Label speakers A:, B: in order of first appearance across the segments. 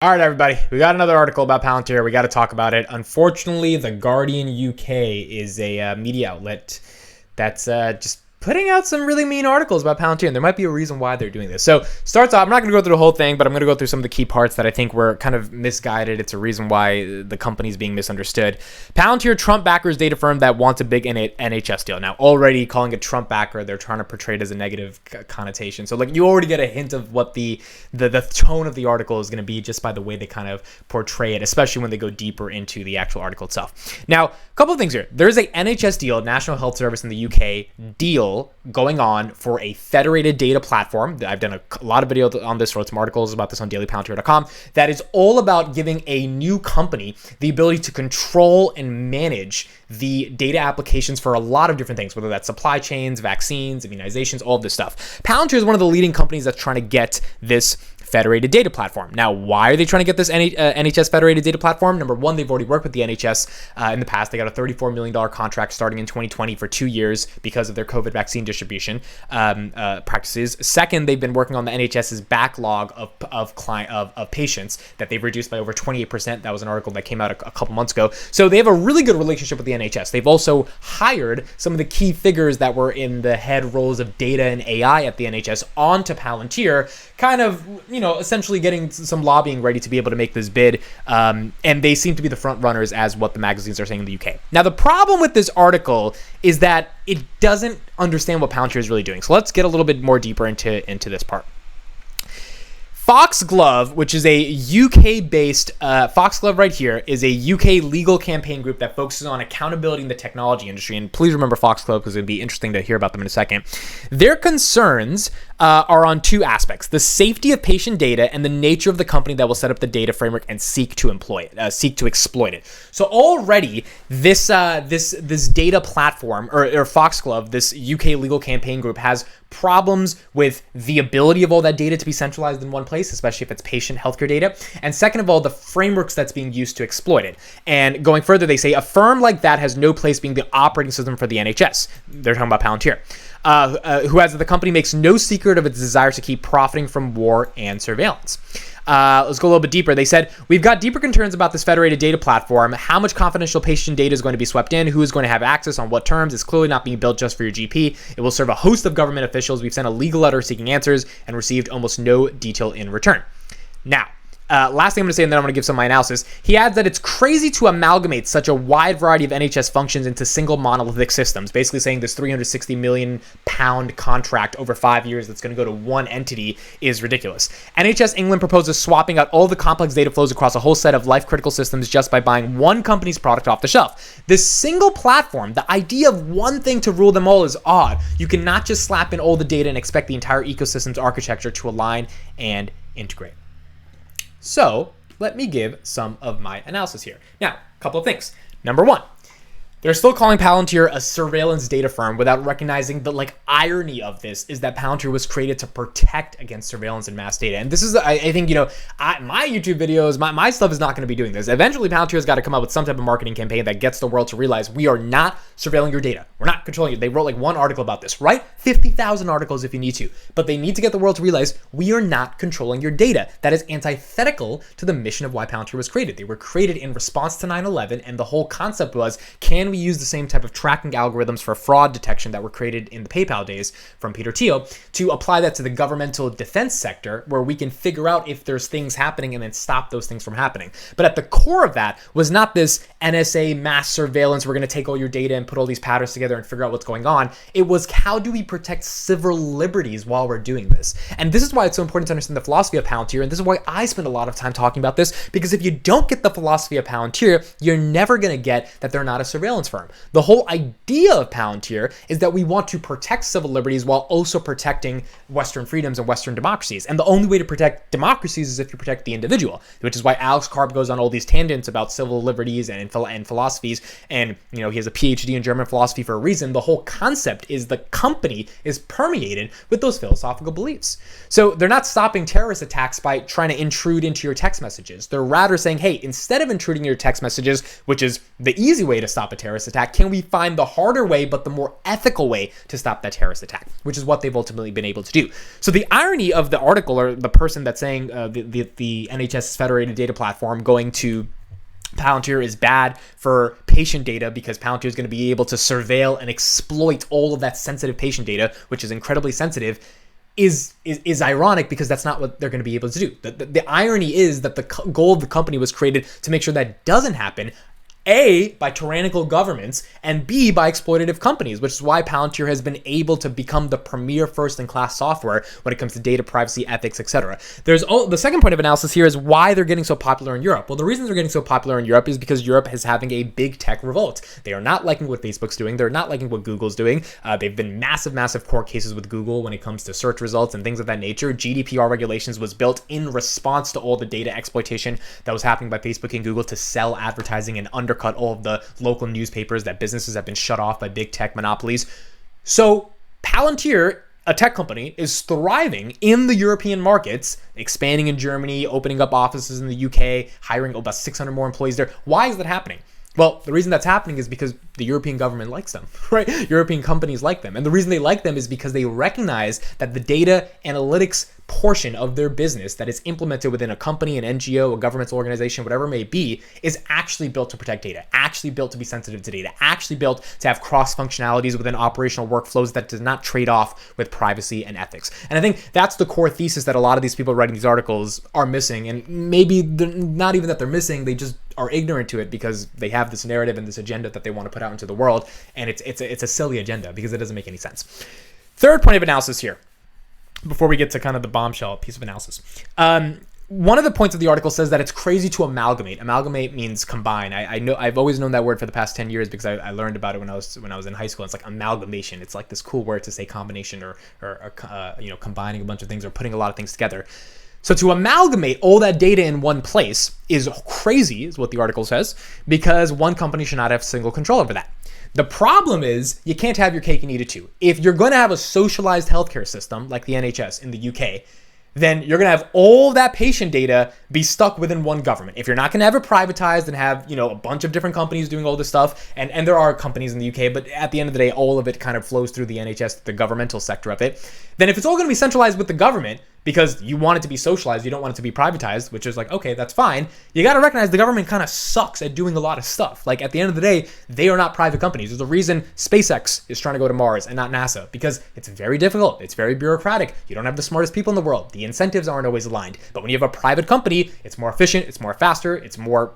A: All right, everybody, we got another article about Palantir. We got to talk about it. Unfortunately, The Guardian UK is a media outlet that's just putting out some really mean articles about Palantir, and there might be a reason why they're doing this. So, starts off, I'm not going to go through the whole thing, but I'm going to go through some of the key parts that I think were kind of misguided. It's a reason why the company's being misunderstood. Palantir, Trump backers data firm that wants a big NHS deal. Now, already calling it Trump backer, they're trying to portray it as a negative connotation. So, like, you already get a hint of what the tone of the article is going to be just by the way they kind of portray it, especially when they go deeper into the actual article itself. Now, a couple of things here. There's a NHS deal, National Health Service in the UK deal going on for a federated data platform. I've done a lot of videos on this, wrote some articles about this on dailypalantir.com, that is all about giving a new company the ability to control and manage the data applications for a lot of different things, whether that's supply chains, vaccines, immunizations, all of this stuff. Palantir is one of the leading companies that's trying to get this federated data platform. Now, why are they trying to get this NHS federated data platform? Number one, they've already worked with the NHS in the past. They got a $34 million contract starting in 2020 for 2 years because of their COVID vaccine distribution practices. Second, they've been working on the NHS's backlog of patients that they've reduced by over 28%. That was an article that came out a couple months ago. So they have a really good relationship with the NHS. They've also hired some of the key figures that were in the head roles of data and AI at the NHS onto Palantir, kind of, essentially getting some lobbying ready to be able to make this bid. And they seem to be the front runners as what the magazines are saying in the UK. Now, the problem with this article is that it doesn't understand what Palantir is really doing. So let's get a little bit more deeper into this part. Foxglove, which is a UK-based, Foxglove right here, is a UK legal campaign group that focuses on accountability in the technology industry. And please remember Foxglove because it'd be interesting to hear about them in a second. Their concerns are on two aspects: the safety of patient data and the nature of the company that will set up the data framework and seek to exploit it. So already this data platform or Foxglove, this UK legal campaign group, has problems with the ability of all that data to be centralized in one place, especially if it's patient healthcare data. And second of all, the frameworks that's being used to exploit it. And going further, they say a firm like that has no place being the operating system for the NHS. They're talking about Palantir. Who has the company makes no secret of its desire to keep profiting from war and surveillance. Let's go a little bit deeper. They said, we've got deeper concerns about this federated data platform. How much confidential patient data is going to be swept in? Who is going to have access on what terms? It's clearly not being built just for your GP. It will serve a host of government officials. We've sent a legal letter seeking answers and received almost no detail in return. Now, last thing I'm going to say, and then I'm going to give some of my analysis. He adds that it's crazy to amalgamate such a wide variety of NHS functions into single monolithic systems, basically saying this £360 million contract over 5 years that's going to go to one entity is ridiculous. NHS England proposes swapping out all the complex data flows across a whole set of life-critical systems just by buying one company's product off the shelf. This single platform, the idea of one thing to rule them all, is odd. You cannot just slap in all the data and expect the entire ecosystem's architecture to align and integrate. So let me give some of my analysis here. Now, a couple of things. Number one, they're still calling Palantir a surveillance data firm without recognizing the irony of this is that Palantir was created to protect against surveillance and mass data. And this is, I think, my YouTube videos, my stuff is not going to be doing this. Eventually, Palantir has got to come up with some type of marketing campaign that gets the world to realize we are not surveilling your data. We're not controlling it. They wrote one article about this, right? 50,000 articles if you need to. But they need to get the world to realize we are not controlling your data. That is antithetical to the mission of why Palantir was created. They were created in response to 9/11, and the whole concept was, can we use the same type of tracking algorithms for fraud detection that were created in the PayPal days from Peter Thiel to apply that to the governmental defense sector, where we can figure out if there's things happening and then stop those things from happening. But at the core of that was not this NSA mass surveillance, we're going to take all your data and put all these patterns together and figure out what's going on. It was, how do we protect civil liberties while we're doing this? And this is why it's so important to understand the philosophy of Palantir, and this is why I spend a lot of time talking about this, because if you don't get the philosophy of Palantir, you're never going to get that they're not a surveillance firm. The whole idea of Palantir is that we want to protect civil liberties while also protecting Western freedoms and Western democracies. And the only way to protect democracies is if you protect the individual, which is why Alex Karp goes on all these tangents about civil liberties and philosophies. And, he has a PhD in German philosophy for a reason. The whole concept is the company is permeated with those philosophical beliefs. So they're not stopping terrorist attacks by trying to intrude into your text messages. They're rather saying, hey, instead of intruding your text messages, which is the easy way to stop a terrorist terrorist attack? Can we find the harder way, but the more ethical way to stop that terrorist attack, which is what they've ultimately been able to do. So the irony of the article, or the person that's saying the NHS federated data platform going to Palantir is bad for patient data because Palantir is going to be able to surveil and exploit all of that sensitive patient data, which is incredibly sensitive, is ironic because that's not what they're going to be able to do. The irony is that the goal of the company was created to make sure that doesn't happen, A, by tyrannical governments, and B, by exploitative companies, which is why Palantir has been able to become the premier first-in-class software when it comes to data privacy, ethics, etc. The second point of analysis here is why they're getting so popular in Europe. Well, the reason they're getting so popular in Europe is because Europe is having a big tech revolt. They are not liking what Facebook's doing. They're not liking what Google's doing. They've been massive court cases with Google when it comes to search results and things of that nature. GDPR regulations was built in response to all the data exploitation that was happening by Facebook and Google to sell advertising and undercut all of the local newspapers that businesses have been shut off by big tech monopolies. So Palantir, a tech company, is thriving in the European markets, expanding in Germany, opening up offices in the UK, hiring about 600 more employees there. Why is that happening? Well, the reason that's happening is because the European government likes them, right? European companies like them. And the reason they like them is because they recognize that the data analytics portion of their business that is implemented within a company, an NGO, a governmental organization, whatever it may be, is actually built to protect data, actually built to be sensitive to data, actually built to have cross functionalities within operational workflows that does not trade off with privacy and ethics. And I think that's the core thesis that a lot of these people writing these articles are missing. And maybe not even that they're missing, they just are ignorant to it because they have this narrative and this agenda that they want to put out into the world. And it's a silly agenda because it doesn't make any sense. Third point of analysis here, before we get to kind of the bombshell piece of analysis. One of the points of the article says that it's crazy to amalgamate. Amalgamate means combine. I've always known that word for the past 10 years because I learned about it when I was in high school. It's like amalgamation. It's like this cool word to say combination or combining a bunch of things or putting a lot of things together. So to amalgamate all that data in one place is crazy, is what the article says, because one company should not have single control over that. The problem is you can't have your cake and eat it too. If you're going to have a socialized healthcare system like the NHS in the UK, then you're going to have all that patient data be stuck within one government. If you're not going to have it privatized and have, a bunch of different companies doing all this stuff, and there are companies in the UK, but at the end of the day, all of it kind of flows through the NHS, the governmental sector of it, then if it's all going to be centralized with the government, because you want it to be socialized, you don't want it to be privatized, which is like, okay, that's fine. You got to recognize the government kind of sucks at doing a lot of stuff. Like at the end of the day, they are not private companies. There's a reason SpaceX is trying to go to Mars and not NASA, because it's very difficult. It's very bureaucratic. You don't have the smartest people in the world. The incentives aren't always aligned. But when you have a private company, it's more efficient, it's more faster, it's more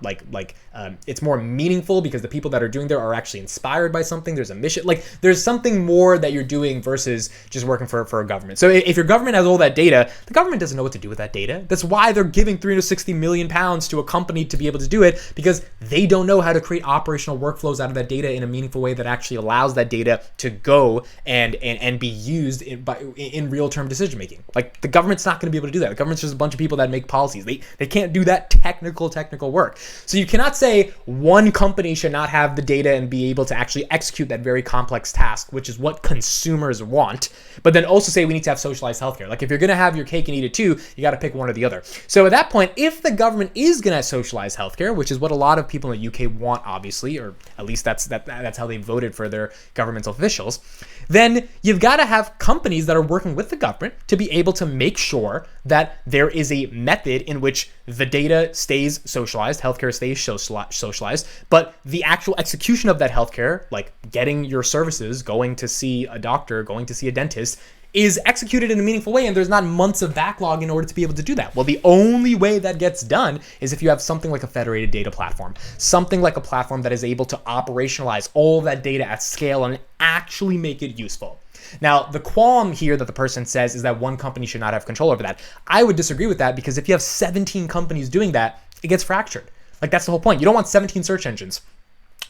A: it's more meaningful because the people that are doing there are actually inspired by something. There's a mission. Like there's something more that you're doing versus just working for a government. So if your government has all that data, the government doesn't know what to do with that data. That's why they're giving £360 million to a company to be able to do it, because they don't know how to create operational workflows out of that data in a meaningful way that actually allows that data to go and be used in real-term decision making. Like the government's not going to be able to do that. The government's just a bunch of people that make policies. They can't do that technical work. So you cannot say one company should not have the data and be able to actually execute that very complex task, which is what consumers want, but then also say we need to have socialized healthcare. Like if you're going to have your cake and eat it too, you got to pick one or the other. So at that point, if the government is going to socialize healthcare, which is what a lot of people in the UK want, obviously, or at least that's how they voted for their governmental officials, then you've got to have companies that are working with the government to be able to make sure that there is a method in which the data stays socialized, healthcare stays socialized, but the actual execution of that healthcare, like getting your services, going to see a doctor, going to see a dentist, is executed in a meaningful way, and there's not months of backlog in order to be able to do that. Well, the only way that gets done is if you have something like a federated data platform, something like a platform that is able to operationalize all that data at scale and actually make it useful. Now, the qualm here that the person says is that one company should not have control over that. I would disagree with that, because if you have 17 companies doing that, it gets fractured. Like that's the whole point. You don't want 17 search engines.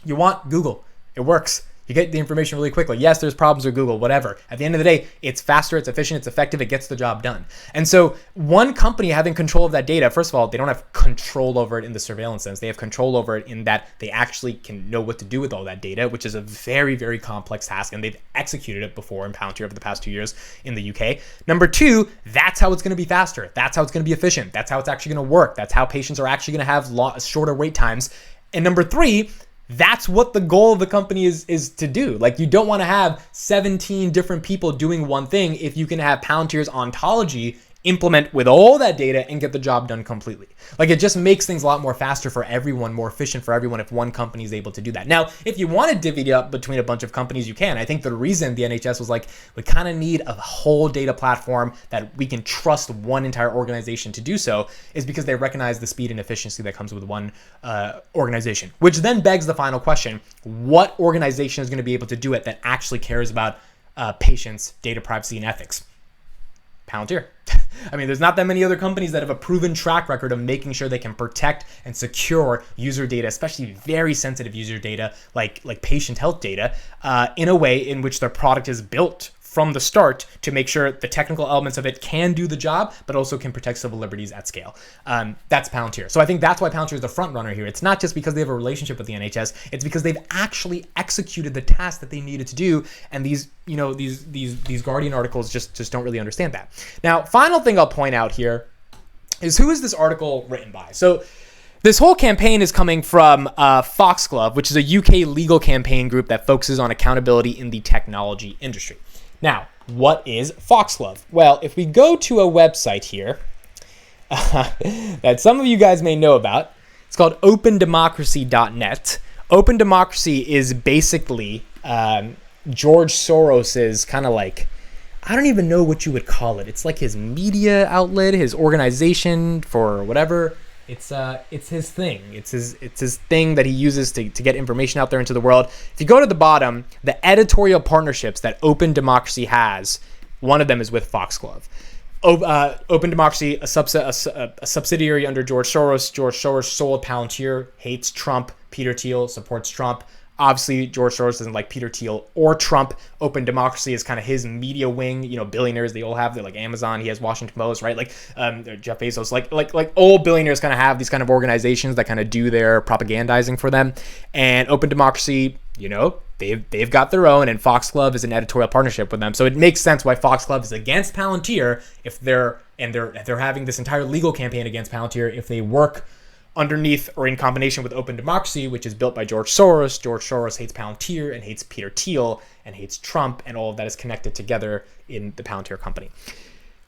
A: You want Google. It works. You get the information really quickly. Yes, there's problems with Google, whatever. At the end of the day, it's faster, it's efficient, it's effective, it gets the job done. And so one company having control of that data, first of all, they don't have control over it in the surveillance sense. They have control over it in that they actually can know what to do with all that data, which is a very, very complex task. And they've executed it before in Palantir over the past 2 years in the UK. Number two, that's how it's going to be faster. That's how it's going to be efficient. That's how it's actually going to work. That's how patients are actually going to have shorter wait times. And number three, That's what the goal of the company is to do. Like, you don't want to have 17 different people doing one thing if you can have Palantir's ontology implement with all that data and get the job done completely. Like, it just makes things a lot more faster for everyone, more efficient for everyone if one company is able to do that. Now, if you want to divvy it up between a bunch of companies, you can. I think the reason the NHS was like, we kind of need a whole data platform that we can trust one entire organization to do so, is because they recognize the speed and efficiency that comes with one organization. Which then begs the final question: what organization is going to be able to do it that actually cares about patients, data privacy, and ethics? Palantir. I mean, there's not that many other companies that have a proven track record of making sure they can protect and secure user data, especially very sensitive user data like patient health data, in a way in which their product is built from the start to make sure the technical elements of it can do the job, but also can protect civil liberties at scale. That's Palantir. So I think that's why Palantir is the front runner here. It's not just because they have a relationship with the NHS, it's because they've actually executed the task that they needed to do. And these Guardian articles just don't really understand that. Now, final thing I'll point out here is, who is this article written by? So this whole campaign is coming from Foxglove, which is a UK legal campaign group that focuses on accountability in the technology industry. Now, what is Foxglove? Well, if we go to a website here that some of you guys may know about, it's called opendemocracy.net. Open Democracy is basically George Soros's kind of like, I don't even know what you would call it. It's like his media outlet, his organization for whatever. It's his thing. It's his thing that he uses to get information out there into the world. If you go to the bottom, the editorial partnerships that Open Democracy has, one of them is with Foxglove. Open Democracy, a subsidiary under George Soros. George Soros sold Palantir, hates Trump. Peter Thiel supports Trump. Obviously, George Soros doesn't like Peter Thiel or Trump. Open Democracy is kind of his media wing. You know, billionaires, they all have, they're like Amazon, he has Washington Post, right? Like Jeff Bezos, like all billionaires kind of have these kind of organizations that kind of do their propagandizing for them. And Open Democracy, you know, they've got their own, and Foxglove is an editorial partnership with them. So it makes sense why Foxglove is against Palantir if they're having this entire legal campaign against Palantir if they work underneath or in combination with Open Democracy, which is built by George Soros. George Soros hates Palantir and hates Peter Thiel and hates Trump, and all of that is connected together in the Palantir company.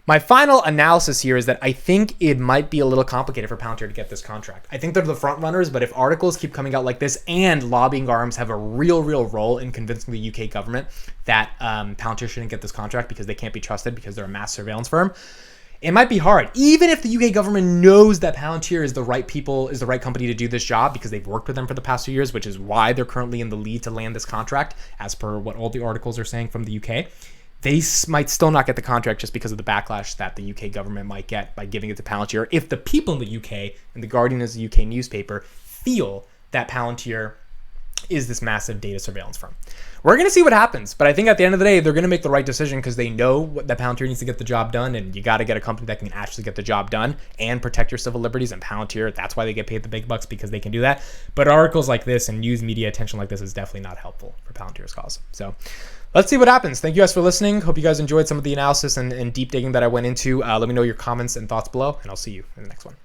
A: My final analysis here is that I think it might be a little complicated for Palantir to get this contract. I think they're the front runners, but if articles keep coming out like this and lobbying arms have a real role in convincing the UK government that Palantir shouldn't get this contract because they can't be trusted because they're a mass surveillance firm, it might be hard. Even if the UK government knows that Palantir is the right company to do this job because they've worked with them for the past 2 years, which is why they're currently in the lead to land this contract, as per what all the articles are saying from the UK, they might still not get the contract just because of the backlash that the UK government might get by giving it to Palantir if the people in the UK, and the Guardian is a UK newspaper, feel that Palantir is this massive data surveillance firm. We're going to see what happens, but I think at the end of the day, they're going to make the right decision because they know that Palantir needs to get the job done, and you got to get a company that can actually get the job done and protect your civil liberties. And Palantir, that's why they get paid the big bucks, because they can do that. But articles like this and news media attention like this is definitely not helpful for Palantir's cause. So let's see what happens. Thank you guys for listening. Hope you guys enjoyed some of the analysis and deep digging that I went into. Let me know your comments and thoughts below, and I'll see you in the next one.